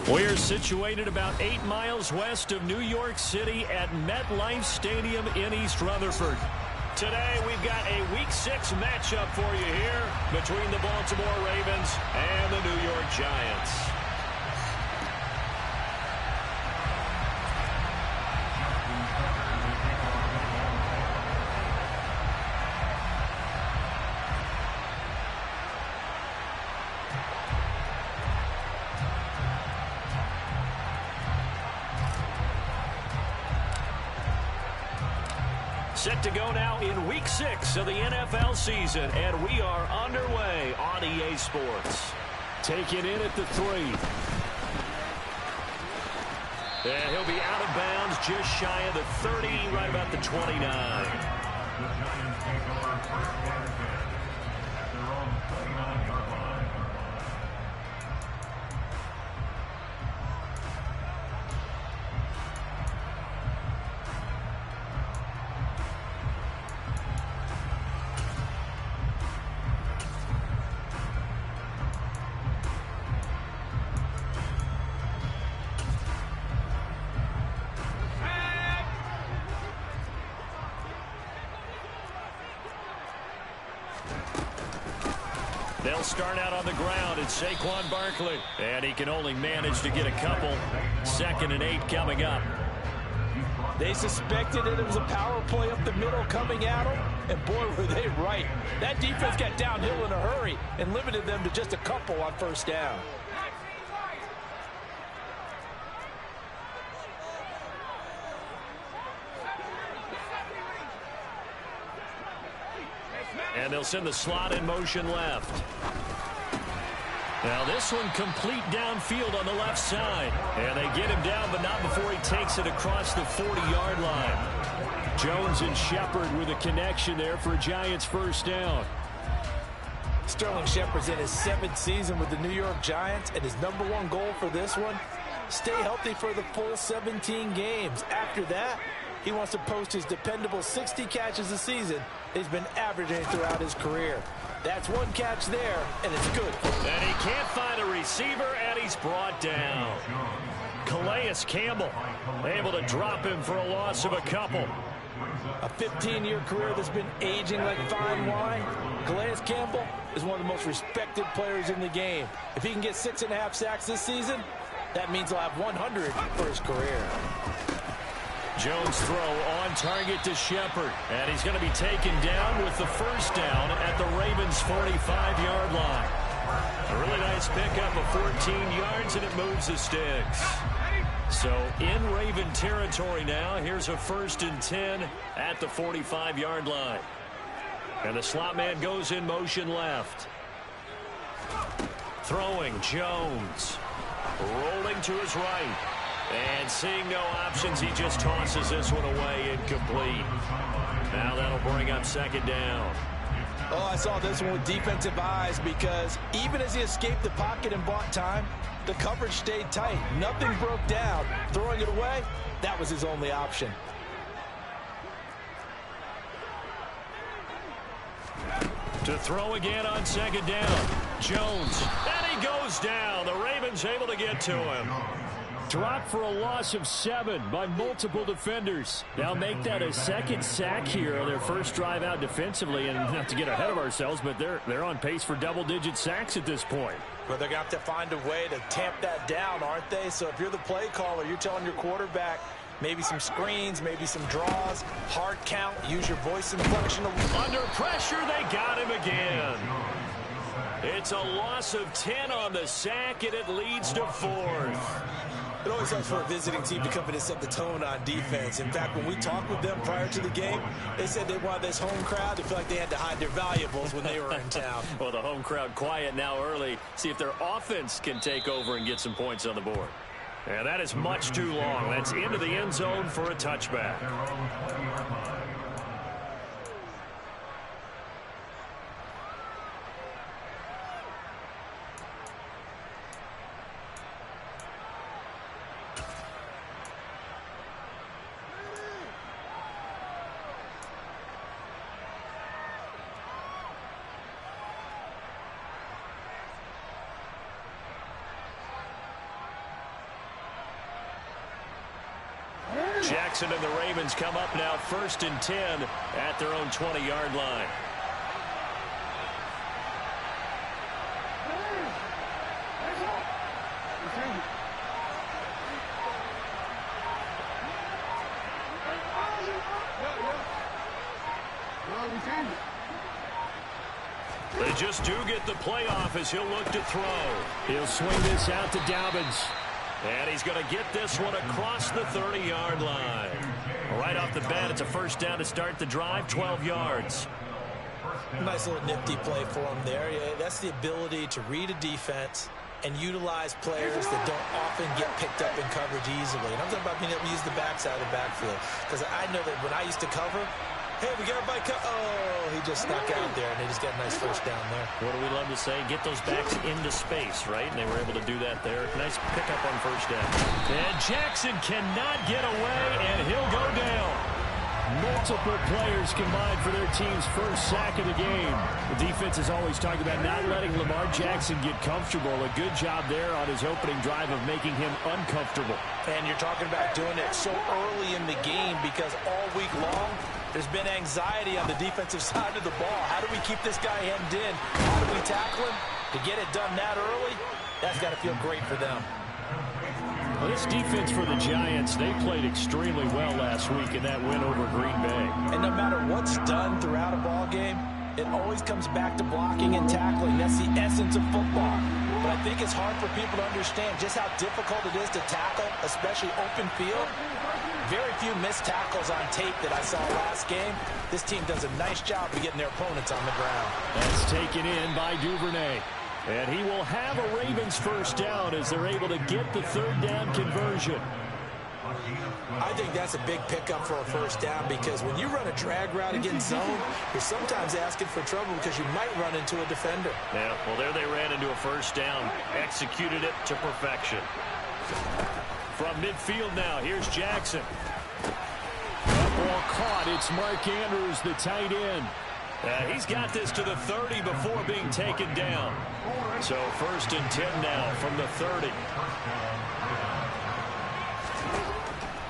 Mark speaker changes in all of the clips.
Speaker 1: We're situated about 8 miles west of New York City at MetLife Stadium in East Rutherford. Today, we've got a Week 6 matchup for you here between the Baltimore Ravens and the New York Giants. Set to go now in Week 6 of the NFL season, and we are underway on EA Sports. Taken in at the 3. And he'll be out of bounds just shy of the 30, right about the 29.
Speaker 2: The Giants take over first down at their own 29-yard line.
Speaker 1: They'll start out on the ground. It's Saquon Barkley. And he can only manage to get a couple. 2nd and 8 coming up.
Speaker 3: They suspected that it was a power play up the middle coming at them. And boy, were they right. That defense got downhill in a hurry and limited them to just a couple on first down.
Speaker 1: And they'll send the slot in motion left. Now this one complete downfield on the left side. And they get him down, but not before he takes it across the 40-yard line. Jones and Shepard with a connection there for a Giants first down.
Speaker 3: Sterling Shepard's in his 7th season with the New York Giants, and his #1 goal for this one, stay healthy for the full 17 games. After that, he wants to post his dependable 60 catches a season he's been averaging throughout his career. That's one catch there, and it's good.
Speaker 1: And he can't find a receiver, and he's brought down. Calais Campbell able to drop him for a loss of a couple.
Speaker 3: A 15-year career that's been aging like fine wine. Calais Campbell is one of the most respected players in the game. If he can get 6.5 sacks this season, that means he'll have 100 for his career.
Speaker 1: Jones throw on target to Shepard. And he's going to be taken down with the first down at the Ravens' 45-yard line. A really nice pickup of 14 yards, and it moves the sticks. So in Raven territory now. Here's a 1st and 10 at the 45-yard line. And the slot man goes in motion left. Throwing Jones. Rolling to his right. And seeing no options, he just tosses this one away, incomplete. Now that'll bring up 2nd down.
Speaker 3: Oh, I saw this one with defensive eyes, because even as he escaped the pocket and bought time, the coverage stayed tight. Nothing broke down. Throwing it away, that was his only option.
Speaker 1: To throw again on 2nd down. Jones. And he goes down. The Ravens able to get to him. Dropped for a loss of 7 by multiple defenders. They'll make that a 2nd sack here on their first drive out defensively. And not to get ahead of ourselves, but they're on pace for double-digit sacks at this point.
Speaker 3: But they're going to have to find a way to tamp that down, aren't they? So if you're the play caller, you're telling your quarterback maybe some screens, maybe some draws, hard count, use your voice inflection.
Speaker 1: Under pressure, they got him again. It's a loss of 10 on the sack, and it leads to 4th.
Speaker 3: It always helps for a visiting team to come in and set the tone on defense. In fact, when we talked with them prior to the game, they said they wanted this home crowd to feel like they had to hide their valuables when they were in town.
Speaker 1: Well, the home crowd quiet now early. See if their offense can take over and get some points on the board. And that is much too long. That's into the end zone for a touchback. Jackson and the Ravens come up now 1st and 10 at their own 20-yard line. They just do get the playoff as he'll look to throw. He'll swing this out to Dobbins. And he's going to get this one across the 30-yard line. Right off the bat, it's a first down to start the drive, 12 yards.
Speaker 3: Nice little nifty play for him there. Yeah, that's the ability to read a defense and utilize players that don't often get picked up in coverage easily. And I'm talking about being able to use the backside of the backfield. Because I know that when I used to cover, hey, we got everybody oh, he just snuck out there, and they just got a nice first down there.
Speaker 1: What do we love to say? Get those backs into space, right? And they were able to do that there. Nice pickup on first down. And Jackson cannot get away, and he'll go down. Multiple players combined for their team's first sack of the game. The defense is always talking about not letting Lamar Jackson get comfortable. A good job there on his opening drive of making him uncomfortable.
Speaker 3: And you're talking about doing it so early in the game because all week long, there's been anxiety on the defensive side of the ball. How do we keep this guy hemmed in? How do we tackle him? To get it done that early, that's got to feel great for them.
Speaker 1: Well, this defense for the Giants, they played extremely well last week in that win over Green Bay.
Speaker 3: And no matter what's done throughout a ball game, it always comes back to blocking and tackling. That's the essence of football. But I think it's hard for people to understand just how difficult it is to tackle, especially open field. Very few missed tackles on tape that I saw last game. This team does a nice job of getting their opponents on the ground.
Speaker 1: That's taken in by Duvernay. And he will have a Ravens first down as they're able to get the third down conversion.
Speaker 3: I think that's a big pickup for a first down because when you run a drag route against zone, you're sometimes asking for trouble because you might run into a defender.
Speaker 1: Yeah, well, there they ran into a first down. Executed it to perfection. From midfield now, here's Jackson. Ball caught. It's Mark Andrews, the tight end. He's got this to the 30 before being taken down. So 1st and 10 now from the 30.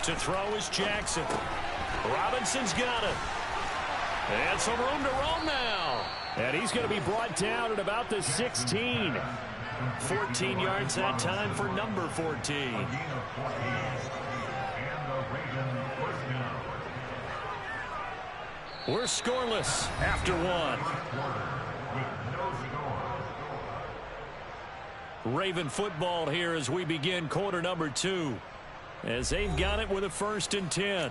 Speaker 1: To throw is Jackson. Robinson's got it. And some room to roam now. And he's going to be brought down at about the 16. 14 yards that time for number 14. We're scoreless after one. Raven football here as we begin quarter number 2. As they've got it with a 1st and 10.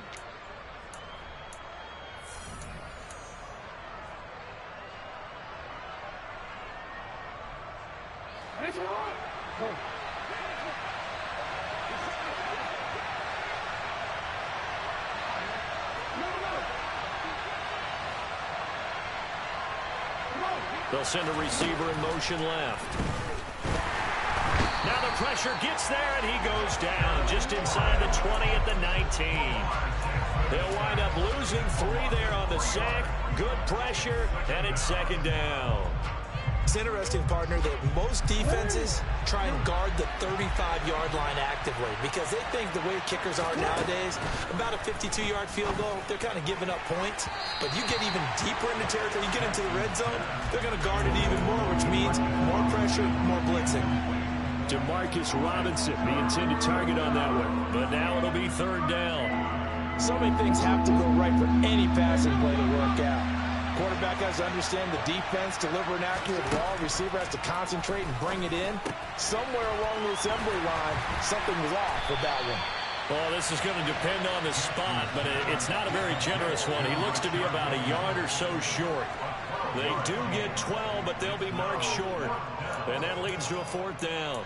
Speaker 1: They'll send a receiver in motion left. Now the pressure gets there, and he goes down just inside the 20 at the 19. They'll wind up losing 3 there on the sack. Good pressure, and it's 2nd down.
Speaker 3: It's interesting, partner, that most defenses try and guard the 35-yard line actively because they think the way kickers are nowadays, about a 52-yard field goal, they're kind of giving up points. But you get even deeper into territory, you get into the red zone, they're going to guard it even more, which means more pressure, more blitzing.
Speaker 1: Demarcus Robinson, the intended target on that one. But now it'll be 3rd down.
Speaker 3: So many things have to go right for any passing play to work out. Quarterback has to understand the defense, deliver an accurate ball. Receiver has to concentrate and bring it in. Somewhere along the assembly line, something was off with that one.
Speaker 1: Well, this is going to depend on the spot, but it's not a very generous one. He looks to be about a yard or so short. They do get 12, but they'll be marked short. And that leads to a 4th down.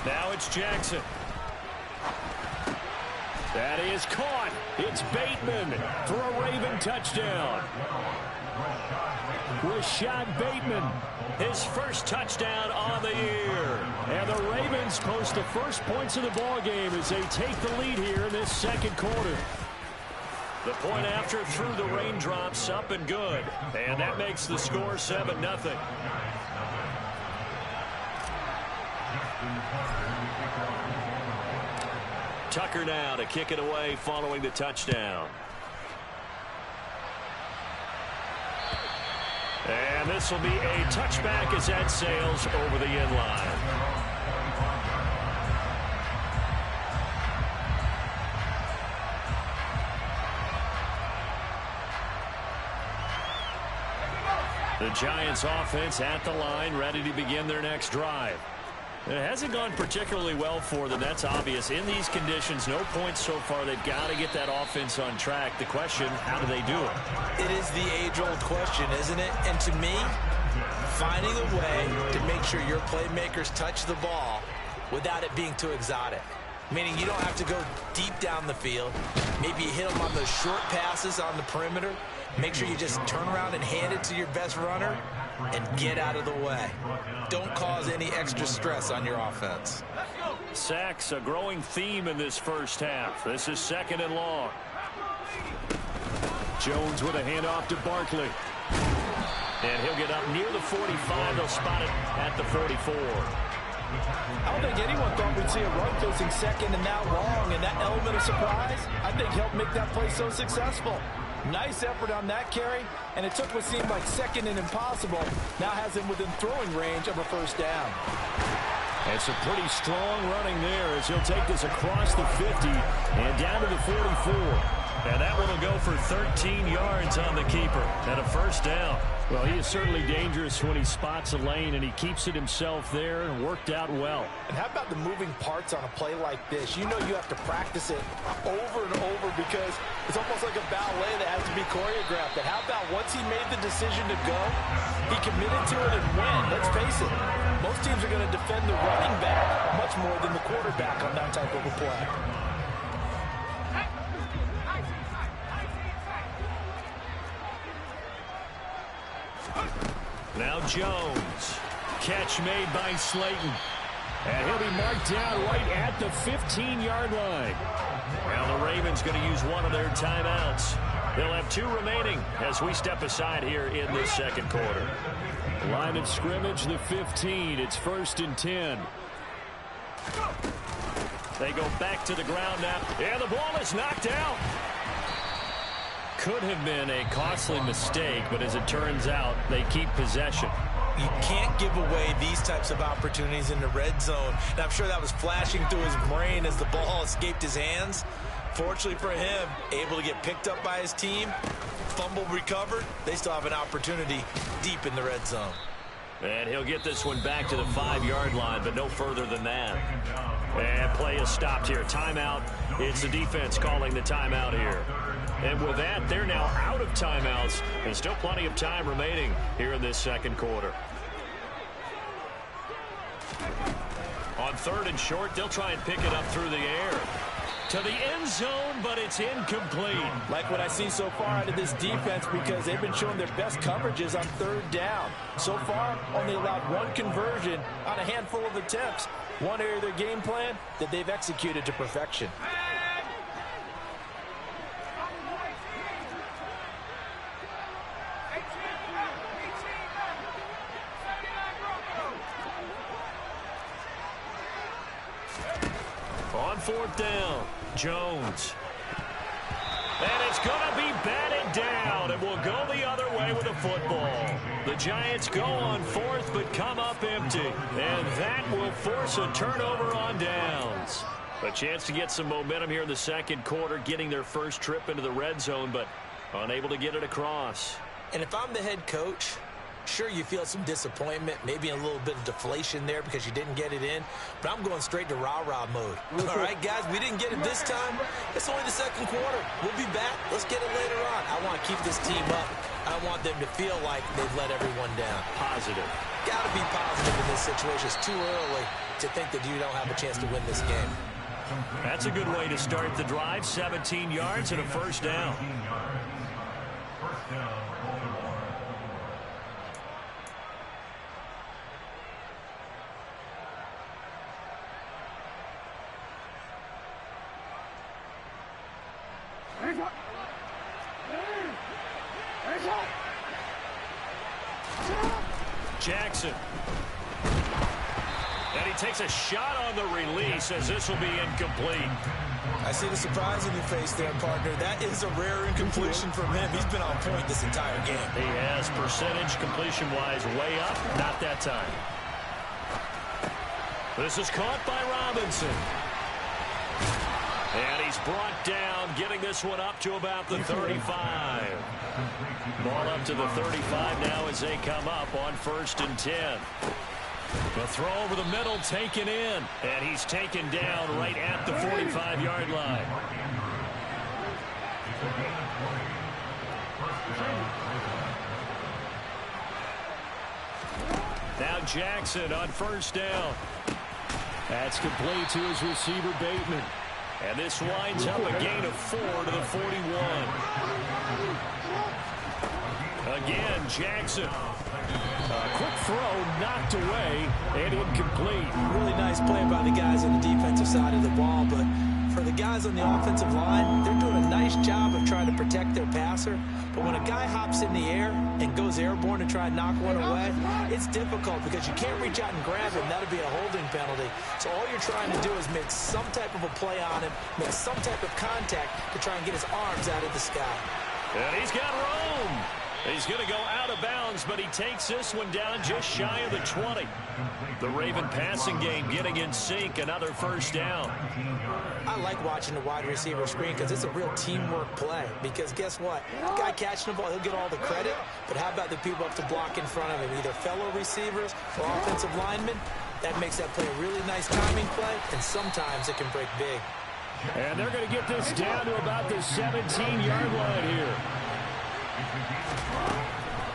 Speaker 1: Now it's Jackson. That is caught. It's Bateman for a Raven touchdown. Rashad Bateman, his first touchdown on the year. And the Ravens post the first points of the ball game as they take the lead here in this second quarter. The point after through the raindrops, up and good. And that makes the score 7-0. Tucker now to kick it away following the touchdown. And this will be a touchback as that sails over the end line. The Giants offense at the line, ready to begin their next drive. It hasn't gone particularly well for them. That's obvious. In these conditions, no points so far. They've got to get that offense on track. The question, how do they do it?
Speaker 3: It is the age-old question, isn't it? And to me, finding a way to make sure your playmakers touch the ball without it being too exotic. Meaning you don't have to go deep down the field. Maybe you hit them on those short passes on the perimeter. Make sure you just turn around and hand it to your best runner and get out of the way. Don't cause any extra stress on your offense.
Speaker 1: Sacks, a growing theme in this first half. This is 2nd and long. Jones with a handoff to Barkley. And he'll get up near the 45. They'll spot it at the 44.
Speaker 3: I don't think anyone thought we'd see a run facing 2nd and now long, and that element of surprise, I think, helped make that play so successful. Nice effort on that carry, and it took what seemed like 2nd and impossible. Now has him within throwing range of a first down.
Speaker 1: And some pretty strong running there as he'll take this across the 50 and down to the 44. And that one will go for 13 yards on the keeper and a first down. Well, he is certainly dangerous when he spots a lane, and he keeps it himself there and worked out well.
Speaker 3: And how about the moving parts on a play like this? You know you have to practice it over and over because it's almost like a ballet that has to be choreographed. But how about once he made the decision to go, he committed to it and went. Let's face it, most teams are going to defend the running back much more than the quarterback on that type of a play.
Speaker 1: Now Jones. Catch made by Slayton. And he'll be marked down right at the 15-yard line. Now the Ravens going to use one of their timeouts. They'll have 2 remaining as we step aside here in this second quarter. Line of scrimmage, the 15. It's 1st and 10. They go back to the ground now. And the ball is knocked out. Could have been a costly mistake, but as it turns out, they keep possession.
Speaker 3: You can't give away these types of opportunities in the red zone. And I'm sure that was flashing through his brain as the ball escaped his hands. Fortunately for him, able to get picked up by his team, fumble recovered. They still have an opportunity deep in the red zone.
Speaker 1: And he'll get this one back to the 5-yard line, but no further than that. And play is stopped here. Timeout. It's the defense calling the timeout here. And with that, they're now out of timeouts. And still plenty of time remaining here in this second quarter. On 3rd and short, they'll try and pick it up through the air. To the end zone, but it's incomplete.
Speaker 3: Like what I see so far out of this defense because they've been showing their best coverages on 3rd down. So far, only allowed 1 conversion on a handful of attempts. One area of their game plan that they've executed to perfection.
Speaker 1: On 4th down, Jones. And it's going to be batted down. It will go the other way with the football. The Giants go on 4th, but come up empty. And that will force a turnover on downs. A chance to get some momentum here in the second quarter, getting their first trip into the red zone, but unable to get it across.
Speaker 3: And if I'm the head coach, sure, you feel some disappointment, maybe a little bit of deflation there because you didn't get it in, but I'm going straight to rah-rah mode. All right, guys, we didn't get it this time. It's only the second quarter. We'll be back. Let's get it later on. I want to keep this team up. I want them to feel like they've let everyone down.
Speaker 1: Positive.
Speaker 3: Got to be positive in this situation. It's too early to think that you don't have a chance to win this game.
Speaker 1: That's a good way to start the drive. 17 yards and a first down.
Speaker 2: First down, Baltimore.
Speaker 1: Jackson. And he takes a shot on the release as this will be incomplete.
Speaker 3: I see the surprise in your face there, partner. That is a rare incompletion from him. He's been on point this entire game.
Speaker 1: He has percentage completion-wise way up. Not that time. This is caught by Robinson. And he's brought down, getting this one up to about the 35. Ball up to the 35 now as they come up on 1st and 10. The throw over the middle taken in. And he's taken down right at the 45-yard line. Now Jackson on 1st down. That's complete to his receiver, Bateman. And this winds up a gain of 4 to the 41. Again, Jackson. A quick throw knocked away and incomplete.
Speaker 3: Really nice play by the guys on the defensive side of the ball, but for the guys on the offensive line, they're doing a nice job of trying to protect their passer. But when a guy hops in the air and goes airborne to try and knock one away, it's difficult because you can't reach out and grab him. That'll be a holding penalty. So all you're trying to do is make some type of a play on him, make some type of contact to try and get his arms out of the sky.
Speaker 1: And he's got room. He's going to go out of bounds, but he takes this one down just shy of the 20. The Raven passing game getting in sync, another first down.
Speaker 3: I like watching the wide receiver screen because it's a real teamwork play. Because guess what? The guy catching the ball, he'll get all the credit. But how about the people up to block in front of him, either fellow receivers or offensive linemen? That makes that play a really nice timing play, and sometimes it can break big.
Speaker 1: And they're going to get this down to about the 17-yard line here.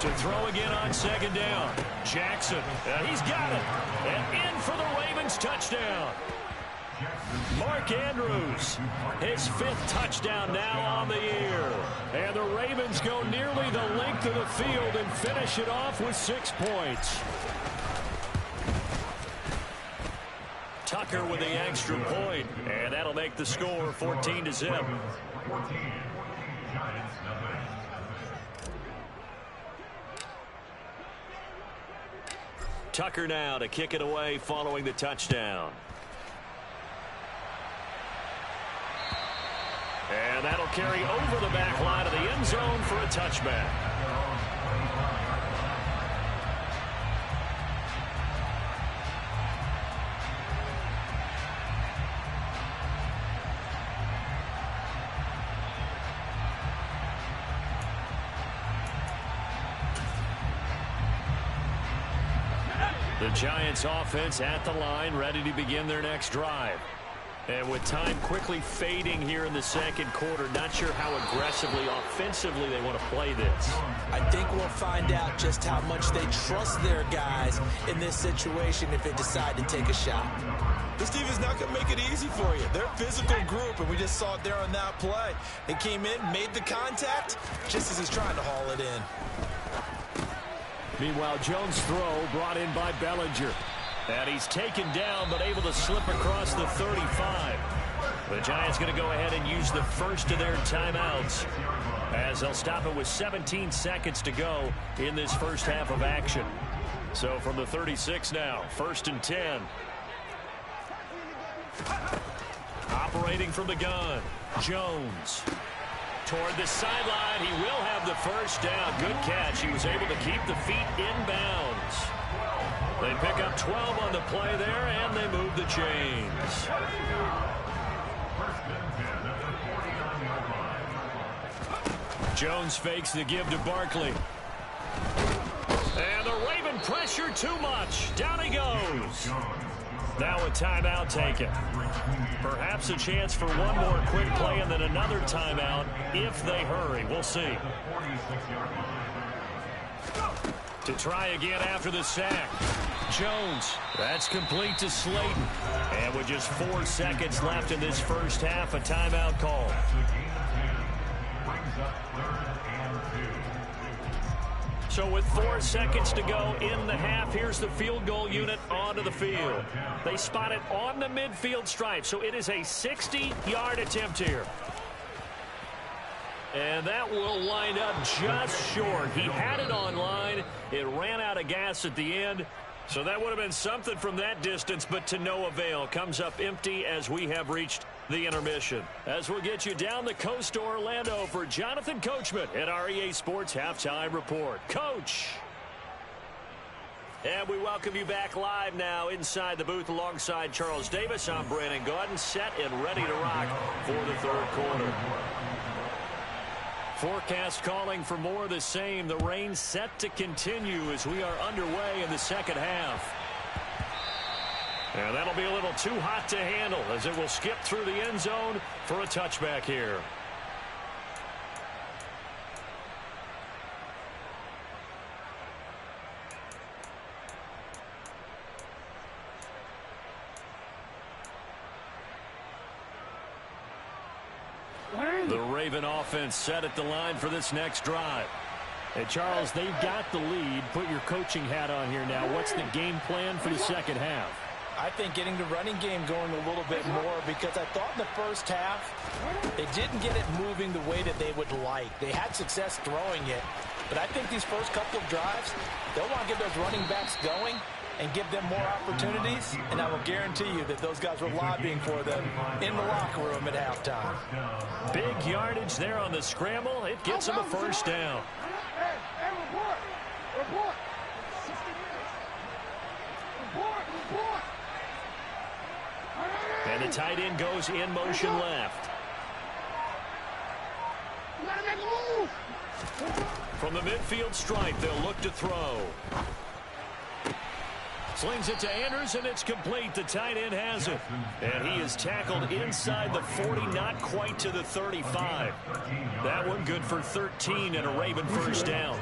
Speaker 1: To throw again on 2nd down. Jackson, he's got it. And in for the Ravens touchdown. Mark Andrews, his 5th touchdown now on the year. And the Ravens go nearly the length of the field and finish it off with 6 points. Tucker with the extra point, and that'll make the score 14-0. Tucker now to kick it away following the touchdown. And that'll carry over the back line of the end zone for a touchback. The Giants offense at the line, ready to begin their next drive. And with time quickly fading here in the 2nd quarter, not sure how aggressively, offensively they want to play this.
Speaker 3: I think we'll find out just how much they trust their guys in this situation if they decide to take a shot. This team is not going to make it easy for you. They're a physical group, and we just saw it there on that play. They came in, made the contact, just as he's trying to haul it in.
Speaker 1: Meanwhile, Jones' throw brought in by Bellinger. And he's taken down, but able to slip across the 35. The Giants going to go ahead and use the first of their timeouts, as they'll stop it with 17 seconds to go in this first half of action. So from the 36 now, 1st and 10. Operating from the gun, Jones. Toward the sideline, he will have the first down. Good catch. He was able to keep the feet inbounds. They pick up 12 on the play there, and they move the chains. Jones fakes the give to Barkley. And the Raven pressure too much. Down he goes. Now a timeout taken. Perhaps a chance for one more quick play and then another timeout if they hurry. We'll see. To try again after the sack. Jones. That's complete to Slayton. And with just 4 seconds left in this first half, a timeout call. So with 4 seconds to go in the half, here's the field goal unit onto the field. They spot it on the midfield stripe, so it is a 60-yard attempt here. And that will wind up just short. He had it on line. It ran out of gas at the end. So that would have been something from that distance, but to no avail. Comes up empty as we have reached the intermission. As we'll get you down the coast to Orlando for Jonathan Coachman at our EA Sports Halftime Report. Coach! And we welcome you back live now inside the booth alongside Charles Davis. I'm Brandon Gaudin, set and ready to rock for the third quarter. Forecast calling for more of the same. The rain set to continue as we are underway in the second half. And that'll be a little too hot to handle as it will skip through the end zone for a touchback here. The Raven offense set at the line for this next drive.
Speaker 4: Hey, Charles, they've got the lead. Put your coaching hat on here now. What's the game plan for the second half?
Speaker 3: I think getting the running game going a little bit more, because I thought in the first half they didn't get it moving the way that they would like. They had success throwing it, but I think these first couple of drives, they'll want to get those running backs going and give them more opportunities, and I will guarantee you that those guys were lobbying for them in the locker room at halftime.
Speaker 1: Big yardage there on the scramble. It gets them a first down. And the tight end goes in motion left. From the midfield stripe, they'll look to throw. Slings it to Andrews, and it's complete. The tight end has it. And he is tackled inside the 40, not quite to the 35. That one good for 13 and a Raven first down.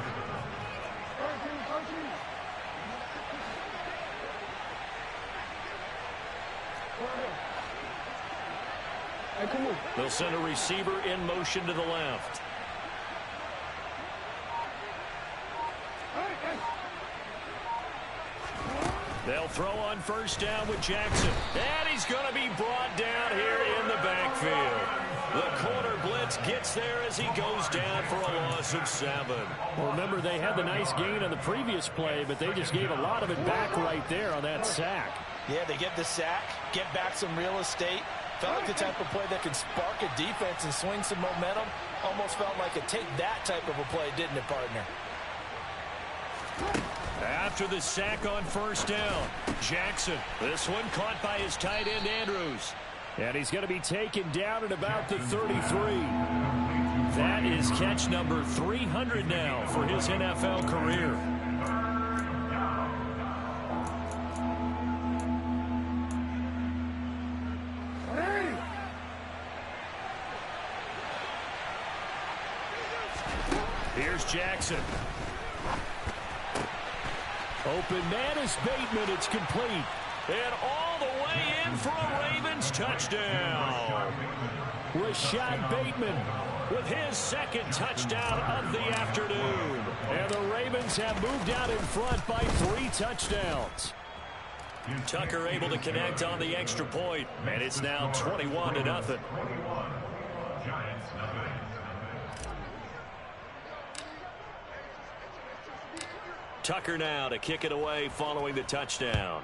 Speaker 1: They'll send a receiver in motion to the left. They'll throw on first down with Jackson. And he's going to be brought down here in the backfield. The corner blitz gets there as he goes down for a loss of 7.
Speaker 4: Well, remember, they had the nice gain on the previous play, but they just gave a lot of it back right there on that sack.
Speaker 3: Yeah, they get the sack, get back some real estate. Felt like the type of play that could spark a defense and swing some momentum. Almost felt like a take that type of a play, didn't it, partner?
Speaker 1: After the sack on first down, Jackson. This one caught by his tight end, Andrews.
Speaker 4: And he's going to be taken down at about the 33.
Speaker 1: That is catch number 300 now for his NFL career. Here's Jackson.
Speaker 4: Open man is Bateman. It's complete.
Speaker 1: And all the way in for a Ravens touchdown.
Speaker 4: Rashad Bateman
Speaker 1: with his second touchdown of the afternoon.
Speaker 4: And the Ravens have moved out in front by 3 touchdowns.
Speaker 1: Tucker able to connect on the extra point, and it's now 21-0. Tucker now to kick it away following the touchdown.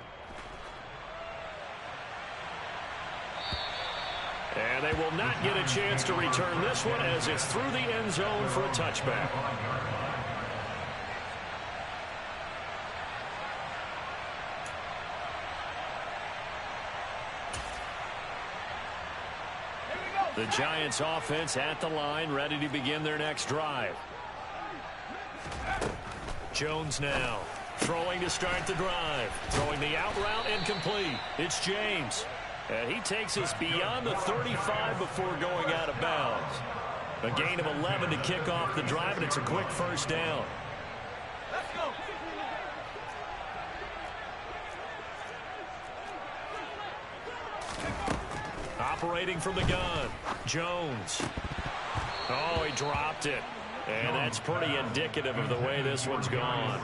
Speaker 1: And they will not get a chance to return this one as it's through the end zone for a touchback. The Giants offense at the line, ready to begin their next drive. Jones now throwing to start the drive. Throwing the out route incomplete. It's James. And he takes us beyond the 35 before going out of bounds. A gain of 11 to kick off the drive, and it's a quick first down. Operating from the gun, Jones. Oh, he dropped it. And that's pretty indicative of the way this one's gone.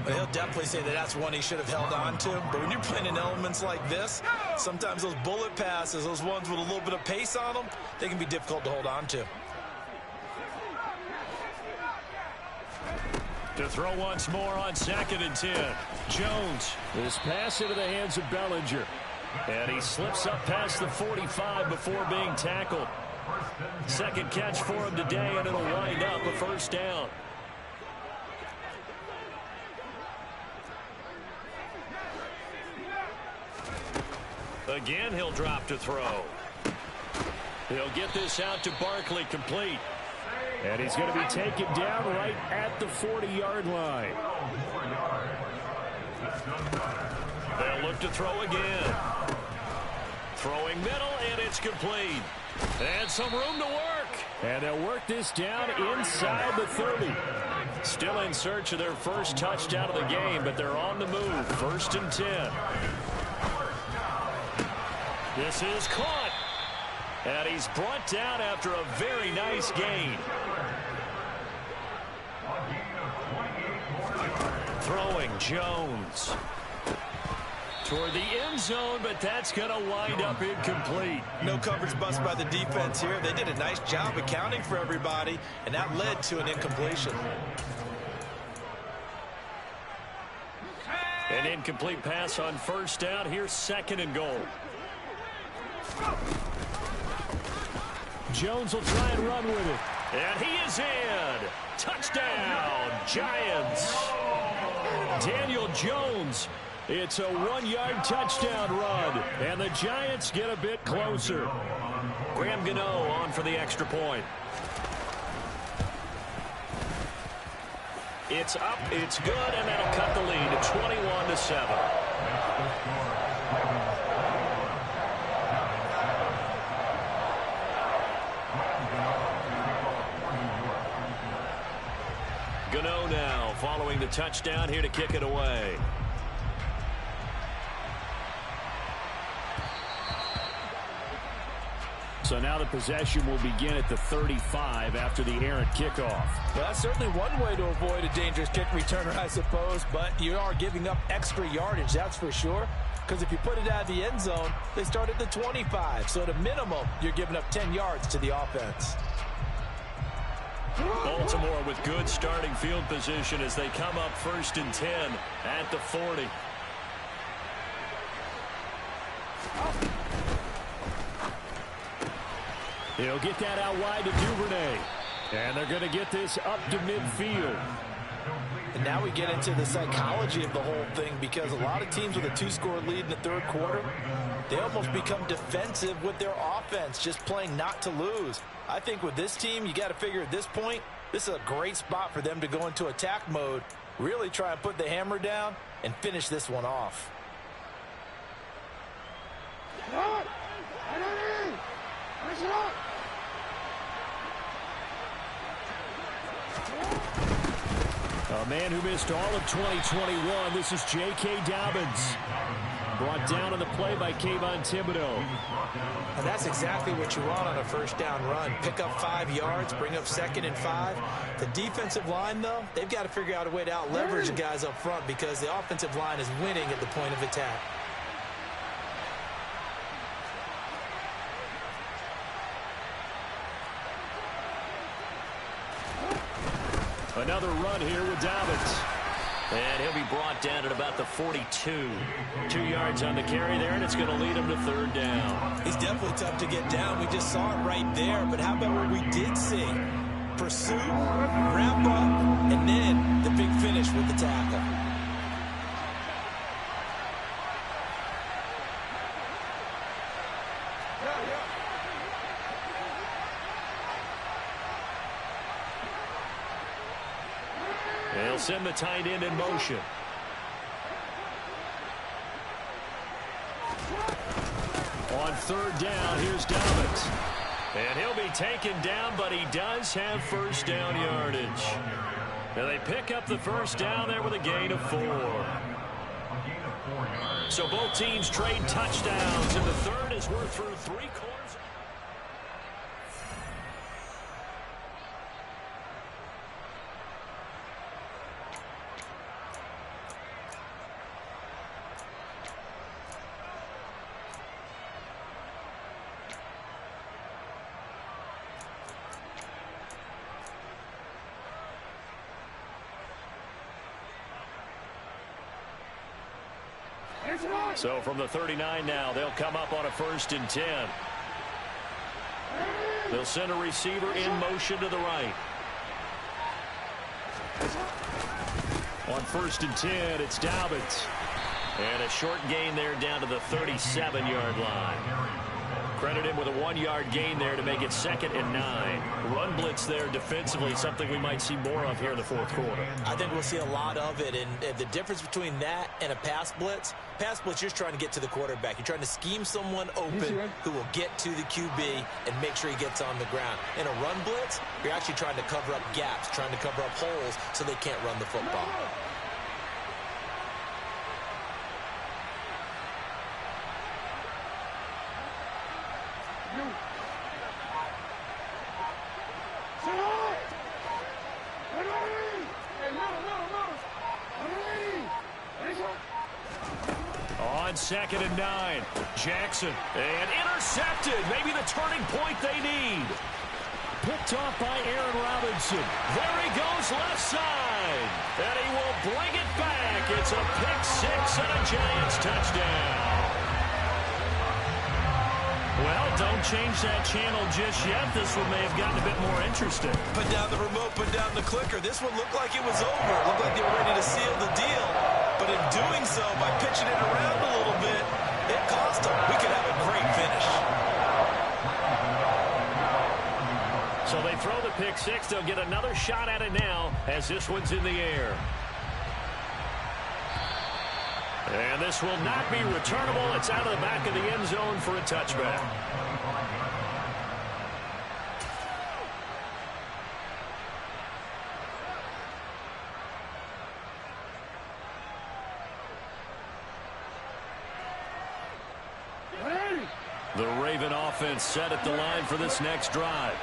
Speaker 3: Well, he'll definitely say that that's one he should have held on to. But when you're playing in elements like this, sometimes those bullet passes, those ones with a little bit of pace on them, they can be difficult to hold on to.
Speaker 1: To throw once more on 2nd and 10. Jones.
Speaker 4: This pass into the hands of Bellinger.
Speaker 1: And he slips up past the 45 before being tackled. Second catch for him today, and it'll wind up a first down. Again, he'll drop to throw. He'll get this out to Barkley, complete.
Speaker 4: And he's going to be taken down right at the 40-yard line.
Speaker 1: They'll look to throw again. Throwing middle, and it's complete. And some room to work.
Speaker 4: And they'll work this down inside the 30.
Speaker 1: Still in search of their first touchdown of the game, but they're on the move. 1st and 10. This is caught. And he's brought down after a very nice gain. Throwing Jones. Toward the end zone, but that's going to wind up incomplete.
Speaker 3: No coverage bust by the defense here. They did a nice job accounting for everybody, and that led to an incompletion.
Speaker 1: An incomplete pass on 1st down. Here's 2nd and goal.
Speaker 4: Jones will try and run with it.
Speaker 1: And he is in. Touchdown, Giants. Daniel Jones. It's a 1-yard touchdown run, and the Giants get a bit closer. Graham Gano on for the extra point. It's up, it's good, and that'll cut the lead to 21-7. Gano now following the touchdown here to kick it away.
Speaker 4: So now the possession will begin at the 35 after the errant kickoff.
Speaker 3: Well, that's certainly one way to avoid a dangerous kick returner, I suppose, but you are giving up extra yardage, that's for sure. Because if you put it out of the end zone, they start at the 25. So at a minimum, you're giving up 10 yards to the offense.
Speaker 1: Baltimore with good starting field position as they come up 1st and 10 at the 40.
Speaker 4: He'll get that out wide to Duvernay. And they're going to get this up to midfield.
Speaker 3: And now we get into the psychology of the whole thing, because a lot of teams with a 2-score lead in the 3rd quarter, they almost become defensive with their offense, just playing not to lose. I think with this team, you got to figure at this point, this is a great spot for them to go into attack mode, really try and put the hammer down and finish this one off.
Speaker 4: A man who missed all of 2021. This is J.K. Dobbins. Brought down on the play by Kayvon Thibodeau.
Speaker 3: And that's exactly what you want on a 1st down run. Pick up 5 yards, bring up 2nd and 5. The defensive line, though, they've got to figure out a way to out-leverage the guys up front, because the offensive line is winning at the point of attack.
Speaker 1: Another run here with Dobbins. And he'll be brought down at about the 42. 2 yards on the carry there, and it's going to lead him to 3rd down.
Speaker 3: He's definitely tough to get down. We just saw it right there. But how about what we did see? Pursuit, wrap up, and then the big finish with the tackle.
Speaker 1: They'll send the tight end in motion. On 3rd down, here's Dobbins. And he'll be taken down, but he does have 1st down yardage. And they pick up the 1st down there with a gain of 4.
Speaker 2: A gain of 4 yards.
Speaker 1: So both teams trade touchdowns in the third as we're through 3 quarters. So from the 39 now, they'll come up on a 1st and 10. They'll send a receiver in motion to the right. On 1st and 10, it's Dobbins. And a short gain there down to the 37-yard line. Credit him with a 1-yard gain there to make it 2nd and 9. Run blitz there defensively, something we might see more of here in the 4th quarter.
Speaker 3: I think we'll see a lot of it, and the difference between that and a pass blitz, you're just trying to get to the quarterback. You're trying to scheme someone open who will get to the QB and make sure he gets on the ground. In a run blitz, you're actually trying to cover up gaps, trying to cover up holes so they can't run the football.
Speaker 1: On 2nd and 9, Jackson, and intercepted. Maybe the turning point they need. Picked off by Aaron Robinson. There he goes left side, and he will bring it back. It's a pick 6 and a Giants touchdown. Well, don't change that channel just yet. This one may have gotten a bit more interesting.
Speaker 3: Put down the remote, put down the clicker. This one looked like it was over. It looked like they were ready to seal the deal. But in doing so, by pitching it around a little bit, it cost them. We could have a great finish.
Speaker 1: So they throw the pick 6. They'll get another shot at it now as this one's in the air. And this will not be returnable. It's out of the back of the end zone for a touchback. The Raven offense set at the line for this next drive.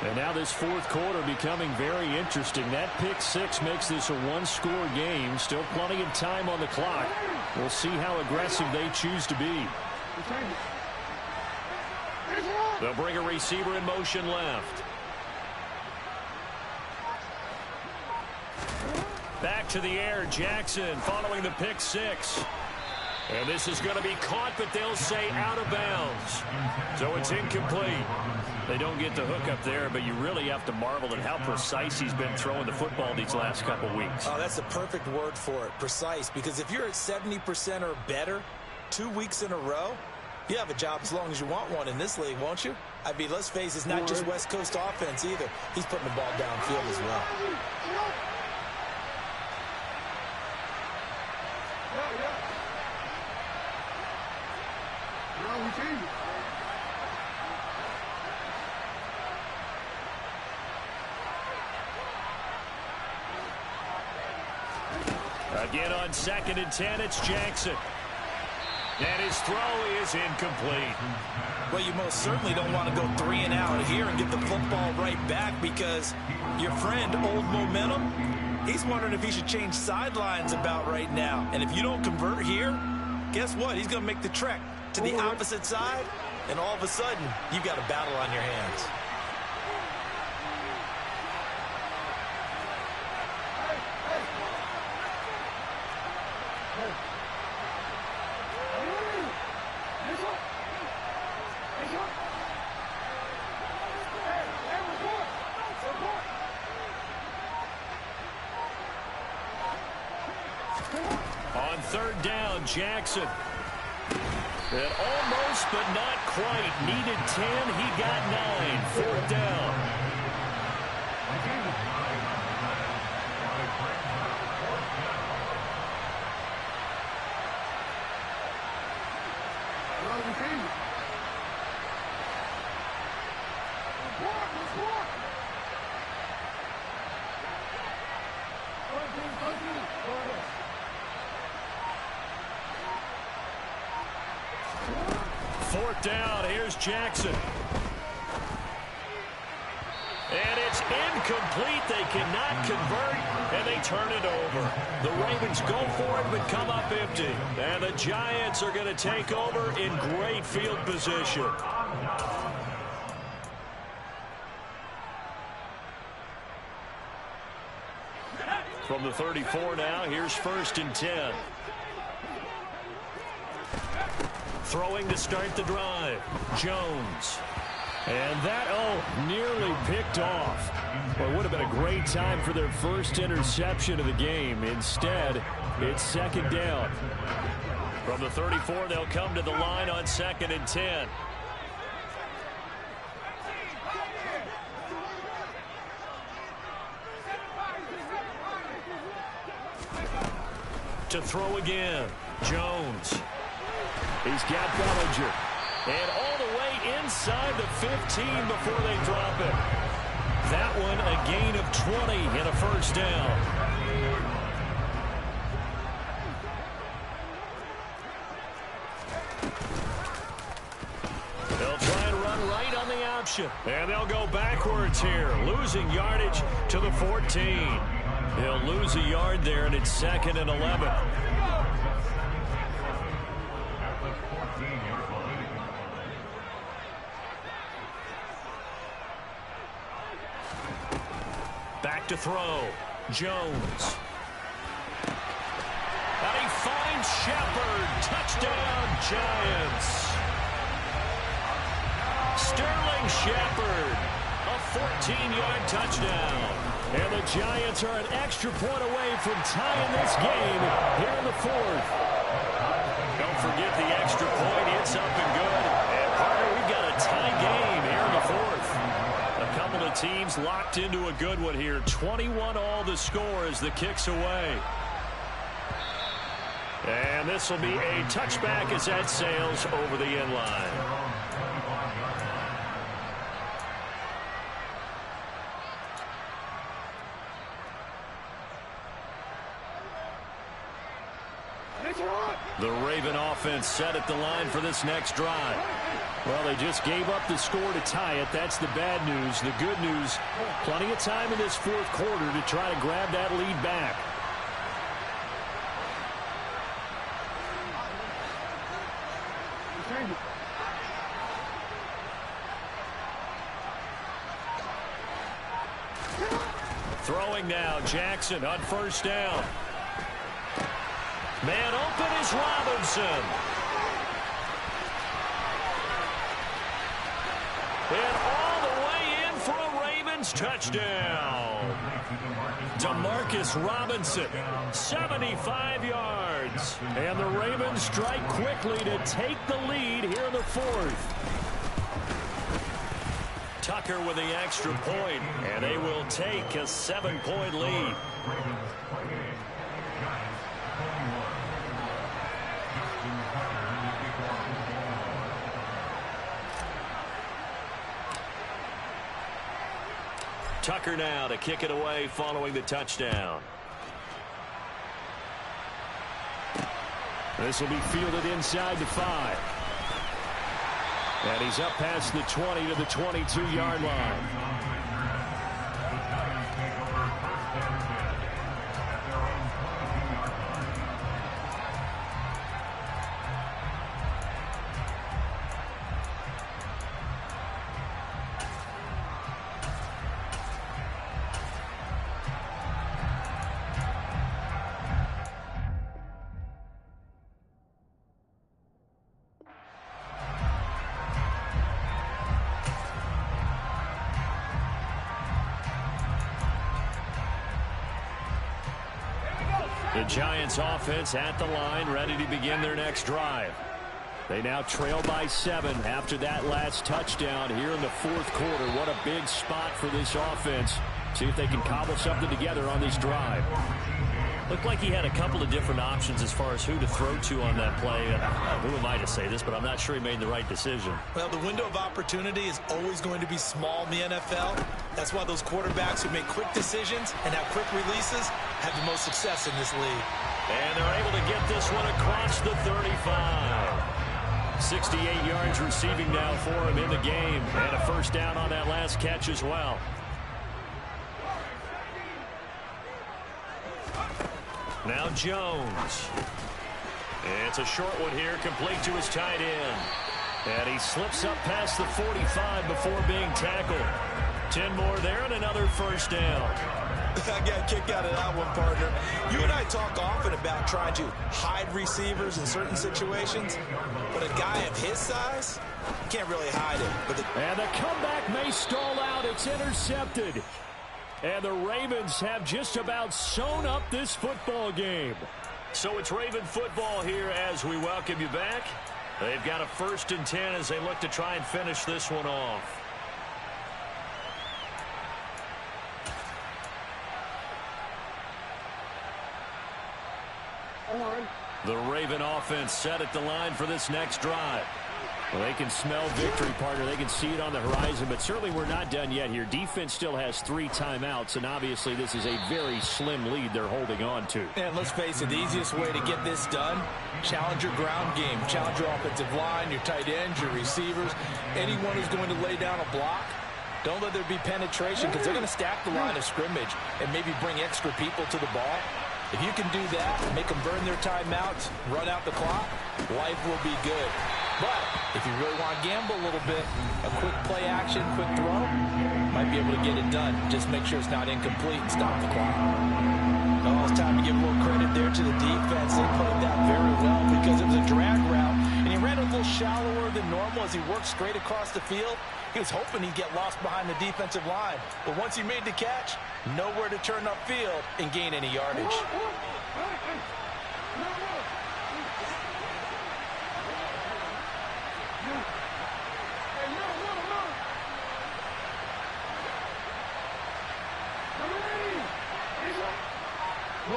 Speaker 1: And now this 4th quarter becoming very interesting. That pick 6 makes this a 1-score game. Still plenty of time on the clock. We'll see how aggressive they choose to be. They'll bring a receiver in motion left. Back to the air, Jackson following the pick 6. And this is going to be caught, but they'll say out of bounds. So it's incomplete. They don't get the hook up there, but you really have to marvel at how precise he's been throwing the football these last couple weeks.
Speaker 3: Oh, that's the perfect word for it, precise. Because if you're at 70% or better 2 weeks in a row, you have a job as long as you want one in this league, won't you? I mean, let's face it, it's not just West Coast offense either. He's putting the ball downfield as well.
Speaker 1: Again on 2nd and 10, it's Jackson. And his throw is incomplete.
Speaker 3: Well, you most certainly don't want to go 3 and out here and get the football right back because your friend, Old Momentum, he's wondering if he should change sidelines about right now. And if you don't convert here, guess what? He's going to make the trek to the opposite side, and all of a sudden, you've got a battle on your hands.
Speaker 1: On 3rd down, Jackson. And almost, but not quite. Needed 10. He got 9. 4th down. Fourth down. Here's Jackson. And it's incomplete. They cannot convert, and they turn it over. The Ravens go for it, but come up empty. And the Giants are going to take over in great field position. From the 34 now, here's 1st and 10. Throwing to start the drive. Jones. And that, nearly picked off. Well, it would have been a great time for their first interception of the game. Instead, it's 2nd down. From the 34, they'll come to the line on 2nd and 10. To throw again. Jones. He's got Bellinger. And all the way inside the 15 before they drop it. That one a gain of 20 and a 1st down. They'll try and run right on the option. And they'll go backwards here, losing yardage to the 14. They'll lose a yard there, and it's 2nd and 11. Back to throw. Jones. And he finds Shepard. Touchdown, Giants. Sterling Shepard. A 14-yard touchdown. And the Giants are an extra point away from tying this game here in the 4th. Don't forget the extra point. It's up and good. And, partner, we've got a tie game here in the 4th. A couple of teams locked into a good one here. 21-all the score as the kick's away. And this will be a touchback as that sails over the end line. The Raven offense set at the line for this next drive. Well, they just gave up the score to tie it. That's the bad news. The good news, plenty of time in this 4th quarter to try to grab that lead back. Throwing now, Jackson on 1st down. Man open is Robinson. And all the way in for a Ravens touchdown. Demarcus Robinson, 75 yards. And the Ravens strike quickly to take the lead here in the 4th. Tucker with the extra point, and they will take a 7-point lead. Tucker now to kick it away following the touchdown. This will be fielded inside the 5. And he's up past the 20 to the 22-yard line. The Giants offense at the line, ready to begin their next drive. They now trail by 7 after that last touchdown here in the 4th quarter. What a big spot for this offense. See if they can cobble something together on this drive.
Speaker 5: Looked like he had a couple of different options as far as who to throw to on that play. Who am I to say this, but I'm not sure he made the right decision.
Speaker 3: Well, the window of opportunity is always going to be small in the NFL. That's why those quarterbacks who make quick decisions and have quick releases have the most success in this league.
Speaker 1: And they're able to get this one across the 35.
Speaker 5: 68 yards receiving now for him in the game. And a first down on that last catch as well. Now Jones. It's a short one here, complete to his tight end. And he slips up past the 45 before being tackled. 10 more there and another first down.
Speaker 3: I got a kick out of that one, partner. You and I talk often about trying to hide receivers in certain situations, but a guy of his size, you can't really hide him.
Speaker 4: And the comeback may stall out. It's intercepted. And the Ravens have just about sewn up this football game.
Speaker 5: So it's Raven football here as we welcome you back. They've got a 1st and 10 as they look to try and finish this one off. The Raven offense set at the line for this next drive.
Speaker 4: Well, they can smell victory, partner. They can see it on the horizon, but certainly we're not done yet here. Defense still has 3 timeouts, and obviously this is a very slim lead they're holding on to.
Speaker 3: And let's face it, the easiest way to get this done, challenge your ground game. Challenge your offensive line, your tight ends, your receivers, anyone who's going to lay down a block. Don't let there be penetration because they're going to stack the line of scrimmage and maybe bring extra people to the ball. If you can do that, make them burn their timeouts, run out the clock, life will be good. But if you really want to gamble a little bit, a quick play action, quick throw, might be able to get it done. Just make sure it's not incomplete and stop the clock. Oh, it's time to give a little credit there to the defense. They played that very well because it was a drag route, and he ran a little shallower than normal as he worked straight across the field. He was hoping he'd get lost behind the defensive line. But once he made the catch, nowhere to turn upfield and gain any yardage.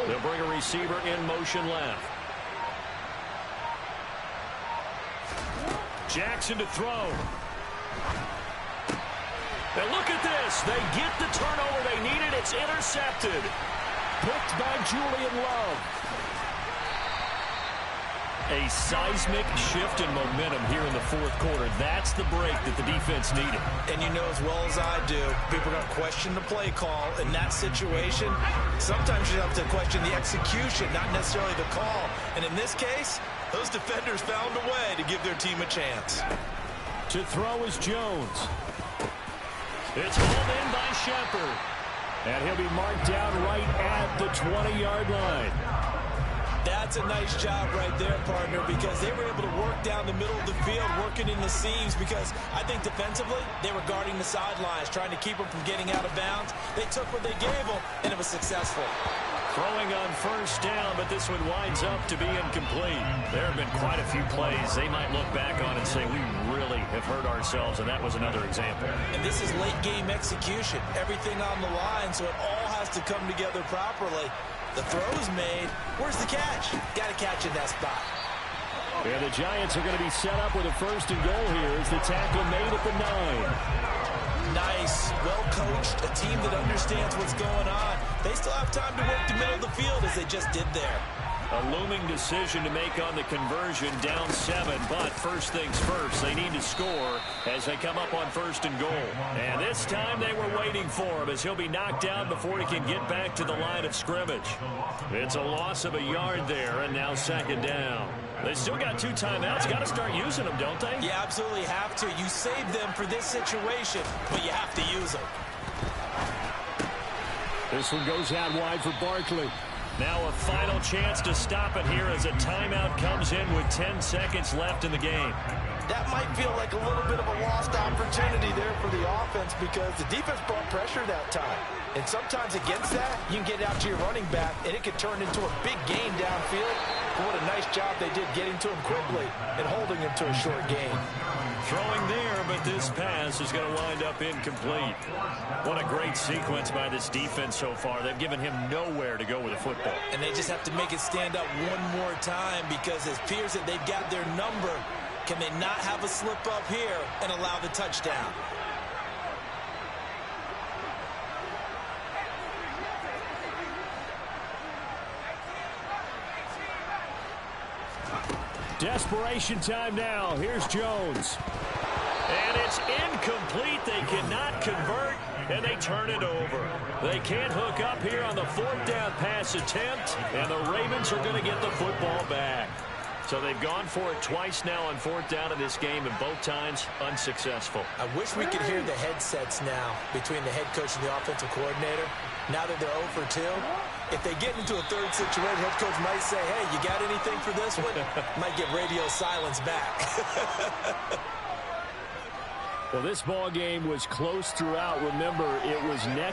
Speaker 5: They'll bring a receiver in motion left. Jackson to throw. And look at this. They get the turnover they needed. It's intercepted.
Speaker 4: Picked by Julian Love.
Speaker 5: A seismic shift in momentum here in the 4th quarter. That's the break that the defense needed.
Speaker 3: And you know as well as I do, people are going to question the play call in that situation. Sometimes you have to question the execution, not necessarily the call. And in this case, those defenders found a way to give their team a chance.
Speaker 4: To throw is Jones.
Speaker 5: It's hauled in by Shepard.
Speaker 4: And he'll be marked down right at the 20-yard line.
Speaker 3: That's a nice job right there, partner, because they were able to work down the middle of the field, working in the seams, because I think defensively, they were guarding the sidelines, trying to keep them from getting out of bounds. They took what they gave them, and it was successful.
Speaker 5: Throwing on first down, but this one winds up to be incomplete. There have been quite a few plays they might look back on and say, we really have hurt ourselves, and that was another example.
Speaker 3: And this is late-game execution. Everything on the line, so it all has to come together properly. The throw's made. Where's the catch? Got to catch in that spot.
Speaker 4: And the Giants are going to be set up with a 1st and goal here as the tackle made at the 9.
Speaker 3: Nice, well-coached, a team that understands what's going on. They still have time to work the middle of the field as they just did there.
Speaker 5: A looming decision to make on the conversion, down 7, but first things first, they need to score as they come up on 1st and goal. And this time they were waiting for him as he'll be knocked down before he can get back to the line of scrimmage. It's a loss of a yard there, and now 2nd down. They still got 2 timeouts. Got to start using them, don't they?
Speaker 3: You absolutely have to. You save them for this situation, but you have to use them.
Speaker 4: This one goes out wide for Barkley.
Speaker 5: Now a final chance to stop it here as a timeout comes in with 10 seconds left in the game.
Speaker 3: That might feel like a little bit of a lost opportunity there for the offense because the defense brought pressure that time. And sometimes against that, you can get out to your running back, and it can turn into a big gain downfield. But what a nice job they did getting to him quickly and holding him to a short gain.
Speaker 5: Throwing there, but this pass is going to wind up incomplete. What a great sequence by this defense so far. They've given him nowhere to go with the football.
Speaker 3: And they just have to make it stand up one more time because it appears that they've got their number. Can they not have a slip up here and allow the touchdown?
Speaker 4: Desperation time now. Here's Jones.
Speaker 1: And it's incomplete. They cannot convert, and they turn it over. They can't hook up here on the 4th down pass attempt, and the Ravens are going to get the football back. So they've gone for it twice now on 4th down in this game, and both times unsuccessful.
Speaker 3: I wish we could hear the headsets now between the head coach and the offensive coordinator. Now that they're 0 for 2, if they get into a third situation, head coach might say, hey, you got anything for this one? Might get radio silence back.
Speaker 4: Well, this ball game was close throughout. Remember, it was neck